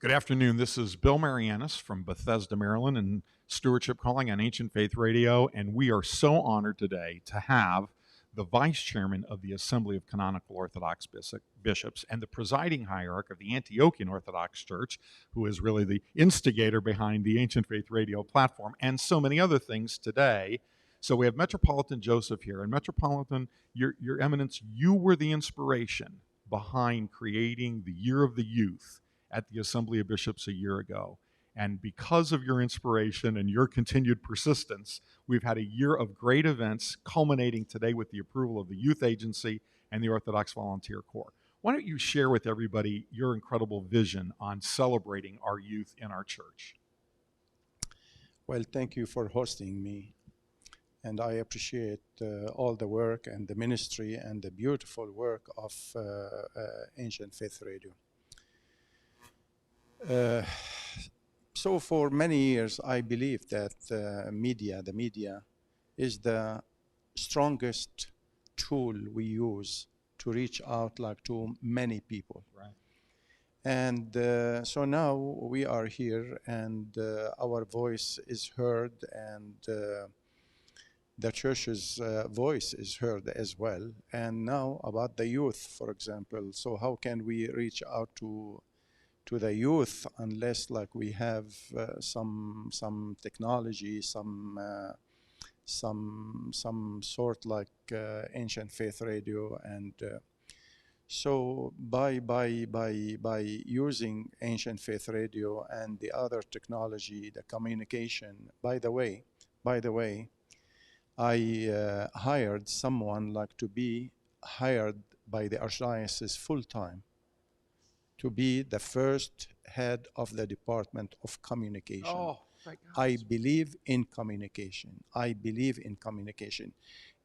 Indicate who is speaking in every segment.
Speaker 1: Good afternoon. This is Bill Marianis from Bethesda, Maryland, and Stewardship Calling on Ancient Faith Radio. And we are so honored today to have the Vice Chairman of the Assembly of Canonical Orthodox Bishops and the presiding hierarch of the Antiochian Orthodox Church, who is really the instigator behind the Ancient Faith Radio platform and so many other things today. So we have Metropolitan Joseph here. And Metropolitan, Your Eminence, you were the inspiration behind creating the Year of the Youth at the Assembly of Bishops a year ago. And because of your inspiration and your continued persistence, we've had a year of great events culminating today with the approval of the Youth Agency and the Orthodox Volunteer Corps. Why don't you share with everybody your incredible vision on celebrating our youth in our church?
Speaker 2: Well, thank you for hosting me. And I appreciate all the work and the ministry and the beautiful work of Ancient Faith Radio. So for many years, I believe that the media is the strongest tool we use to reach out to many people.
Speaker 1: Right.
Speaker 2: And so now we are here and our voice is heard and the church's voice is heard as well. And now about the youth, for example. So how can we reach out to the youth unless we have some technology, some sort Ancient Faith Radio, and so by using Ancient Faith Radio and the other technology, the communication. By the way, I hired someone to be hired by the Archdiocese full time, to be the first head of the Department of Communication.
Speaker 1: Oh, thank God.
Speaker 2: I believe in communication.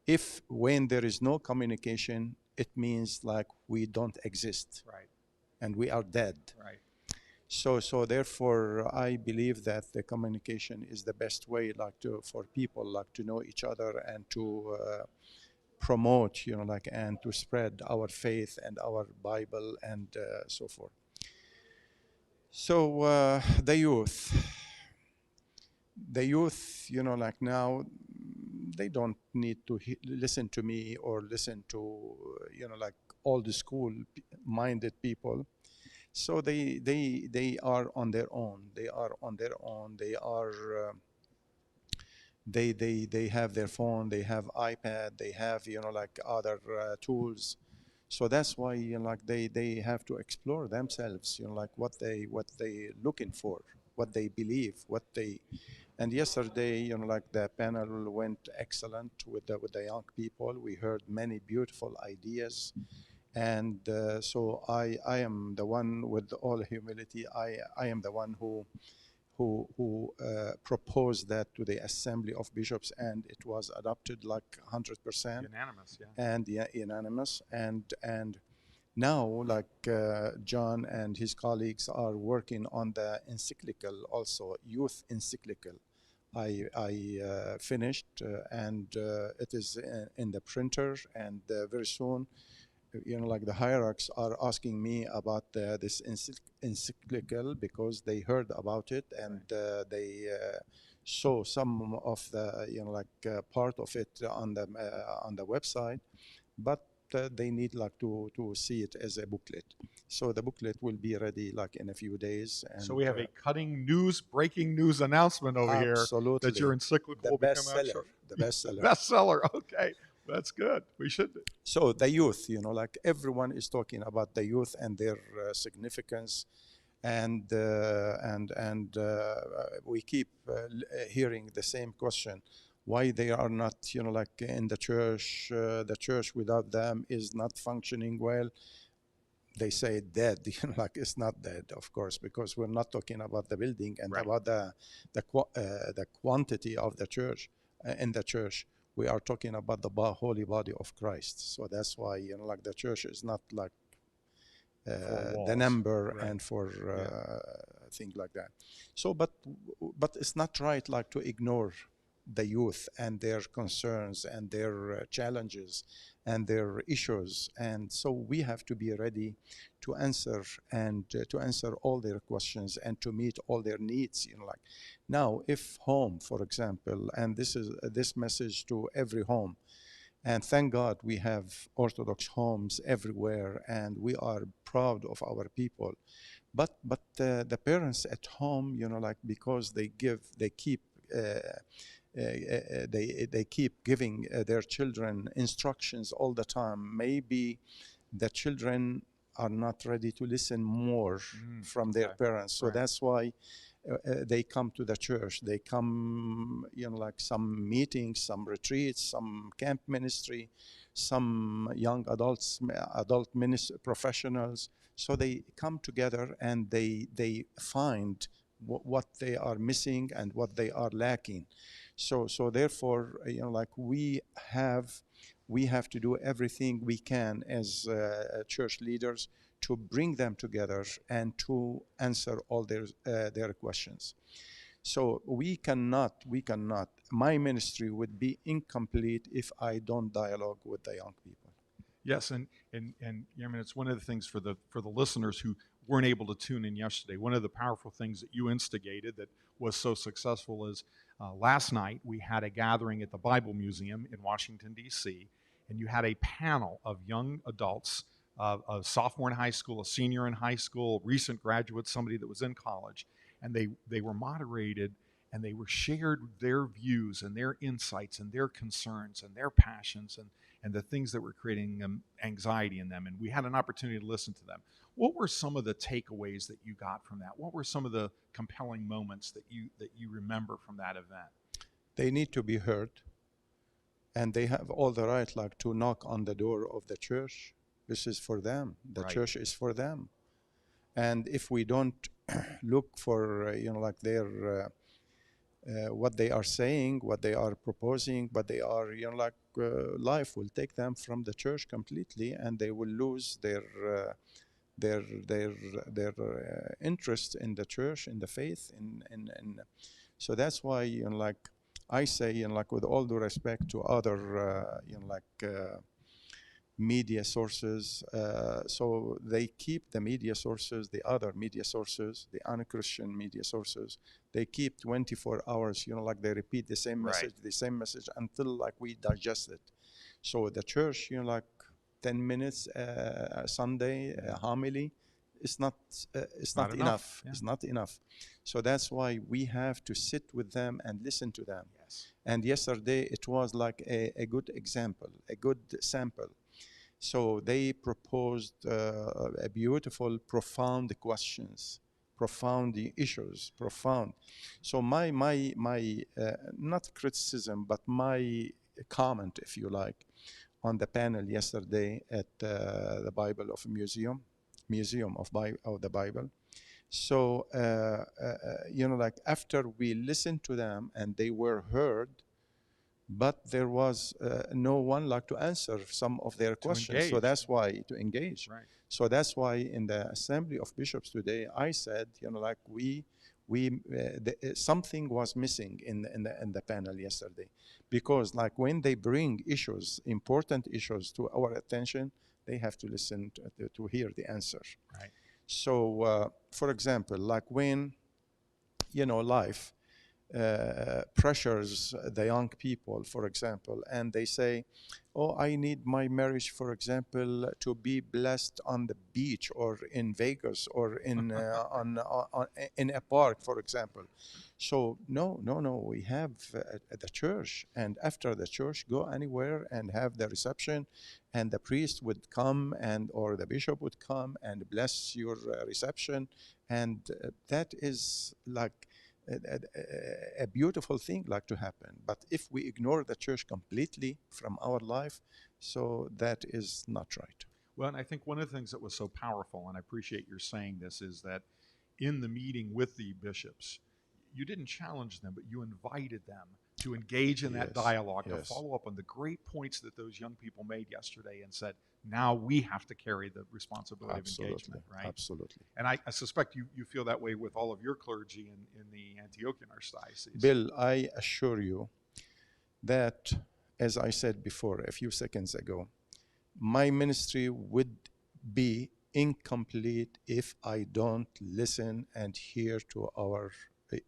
Speaker 2: If when there is no communication, it means we don't exist.
Speaker 1: Right.
Speaker 2: And we are dead.
Speaker 1: Right.
Speaker 2: So therefore, I believe that the communication is the best way for people to know each other and to promote, and to spread our faith and our Bible and so forth. So the youth, now, they don't need to listen to me or listen to, old school minded people. So they are on their own. They have their phone, they have iPad, they have other tools. So that's why they have to explore themselves, what they looking for, what they believe, and yesterday the panel went excellent with the young people. We heard many beautiful ideas, and so I am the one, with all humility, I am the one who proposed that to the Assembly of Bishops, and it was adopted 100%.
Speaker 1: Unanimous, yeah.
Speaker 2: And unanimous. And now, John and his colleagues are working on the encyclical also, youth encyclical. I finished, and it is in the printer, and very soon, the hierarchs are asking me about this encyclical because they heard about it, and they saw some of the part of it on the website, but they need to see it as a booklet. So the booklet will be ready in a few days. And
Speaker 1: so we have a breaking news announcement over
Speaker 2: absolutely.
Speaker 1: Here that your encyclical will become out short.
Speaker 2: The bestseller.
Speaker 1: Bestseller, okay. That's good. We should do.
Speaker 2: So the youth, everyone is talking about the youth and their significance, and we keep hearing the same question: why they are not, in the church? The church without them is not functioning well. They say dead, it's not dead, of course, because we're not talking about the building and
Speaker 1: right.
Speaker 2: about the quantity of the church in the church. We are talking about the holy body of Christ. So that's why, the church is not the number, right. And for things like that. So, but it's not right, to ignore the youth and their concerns and their challenges and their issues. And so we have to be ready to answer and to answer all their questions and to meet all their needs. Like now, if home, for example, and this is this message to every home, and thank God we have Orthodox homes everywhere, and we are proud of our people. But the parents at home, like because they keep they keep giving their children instructions all the time. Maybe the children are not ready to listen more from their parents. So that's why they come to the church. They come, like some meetings, some retreats, some camp ministry, some young adult professionals. So they come together and they find what they are missing and what they are lacking. So therefore, like we have to do everything we can as church leaders to bring them together and to answer all their questions. So we cannot. My ministry would be incomplete if I don't dialogue with the young people.
Speaker 1: Yes, and I mean, it's one of the things for the listeners who weren't able to tune in yesterday. One of the powerful things that you instigated that was so successful is last night we had a gathering at the Bible Museum in Washington, D.C., and you had a panel of young adults, a sophomore in high school, a senior in high school, recent graduates, somebody that was in college, and they were moderated and they were shared their views and their insights and their concerns and their passions and the things that were creating anxiety in them. And we had an opportunity to listen to them. What were some of the takeaways that you got from that? What were some of the compelling moments that you remember from that event?
Speaker 2: They need to be heard, and they have all the right, like, to knock on the door of the church. This is for them. The church is for them. And if we don't look for, like their what they are saying, what they are proposing, but they are, life will take them from the church completely, and they will lose their interest in the church, in the faith, in so that's why, like I say, like with all due respect to other, media sources. So they keep the media sources, the other media sources, the unchristian media sources, they keep 24 hours, like they repeat the same message until like we digest it. So the church, like 10 minutes Sunday homily, it's not enough.
Speaker 1: Yeah.
Speaker 2: It's not enough. So that's why we have to sit with them and listen to them.
Speaker 1: Yes.
Speaker 2: And yesterday it was like a good example, a good sample. So they proposed a beautiful, profound questions, profound issues, profound. So my not criticism, but my comment, if you like, on the panel yesterday at the Bible of Museum of the Bible. So like after we listened to them and they were heard, but there was no one like to answer some of their questions.
Speaker 1: Engage.
Speaker 2: So that's why to engage.
Speaker 1: Right.
Speaker 2: So that's why in the Assembly of Bishops today, I said, like something was missing in the panel yesterday, because like when they bring issues, important issues to our attention, they have to listen to hear the answer.
Speaker 1: Right.
Speaker 2: So, for example, like when life pressures the young people, for example, and they say, oh, I need my marriage, for example, to be blessed on the beach or in Vegas or in in a park, for example. So no, we have at the church, and after the church, go anywhere and have the reception, and the priest would come or the bishop would come and bless your reception, and that is like a beautiful thing like to happen. But if we ignore the church completely from our life, so that is not right.
Speaker 1: Well, and I think one of the things that was so powerful, and I appreciate your saying this, is that in the meeting with the bishops, you didn't challenge them, but you invited them to engage in that dialogue, to follow up on the great points that those young people made yesterday, and said, now we have to carry the responsibility of engagement, right?
Speaker 2: Absolutely.
Speaker 1: And I suspect you feel that way with all of your clergy in the Antiochian Archdiocese.
Speaker 2: Bill, I assure you, that, as I said before a few seconds ago, my ministry would be incomplete if I don't listen and hear to our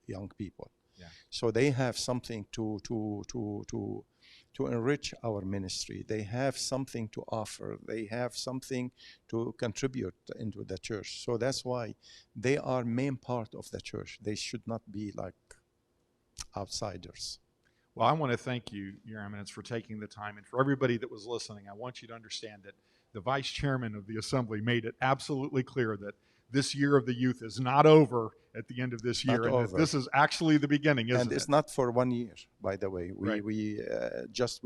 Speaker 2: young people.
Speaker 1: Yeah.
Speaker 2: So they have something to enrich our ministry. They have something to offer. They have something to contribute into the church. So that's why they are main part of the church. They should not be like outsiders.
Speaker 1: Well, I want to thank you, Your Eminence, for taking the time. And for everybody that was listening, I want you to understand that the Vice Chairman of the Assembly made it absolutely clear that this year of the youth is not over at the end of this year, and that this is actually the beginning, isn't it?
Speaker 2: And it's not for 1 year, by the way.
Speaker 1: Right.
Speaker 2: We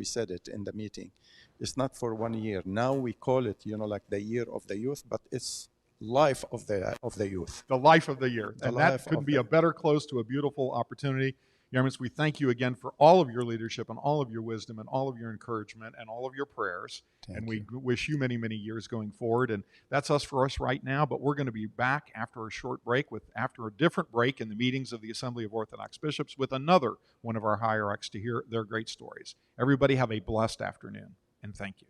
Speaker 2: said it in the meeting. It's not for 1 year. Now we call it, like the year of the youth, but it's life of the youth.
Speaker 1: The life of the year.
Speaker 2: The
Speaker 1: And
Speaker 2: life
Speaker 1: that couldn't
Speaker 2: of
Speaker 1: be
Speaker 2: the-
Speaker 1: a better close to a beautiful opportunity. Your Eminence, we thank you again for all of your leadership and all of your wisdom and all of your encouragement and all of your prayers.
Speaker 2: Thank
Speaker 1: we
Speaker 2: you.
Speaker 1: wish you many, many years going forward. And that's us for us right now, but we're going to be back after a short break after a different break in the meetings of the Assembly of Orthodox Bishops with another one of our hierarchs to hear their great stories. Everybody have a blessed afternoon, and thank you.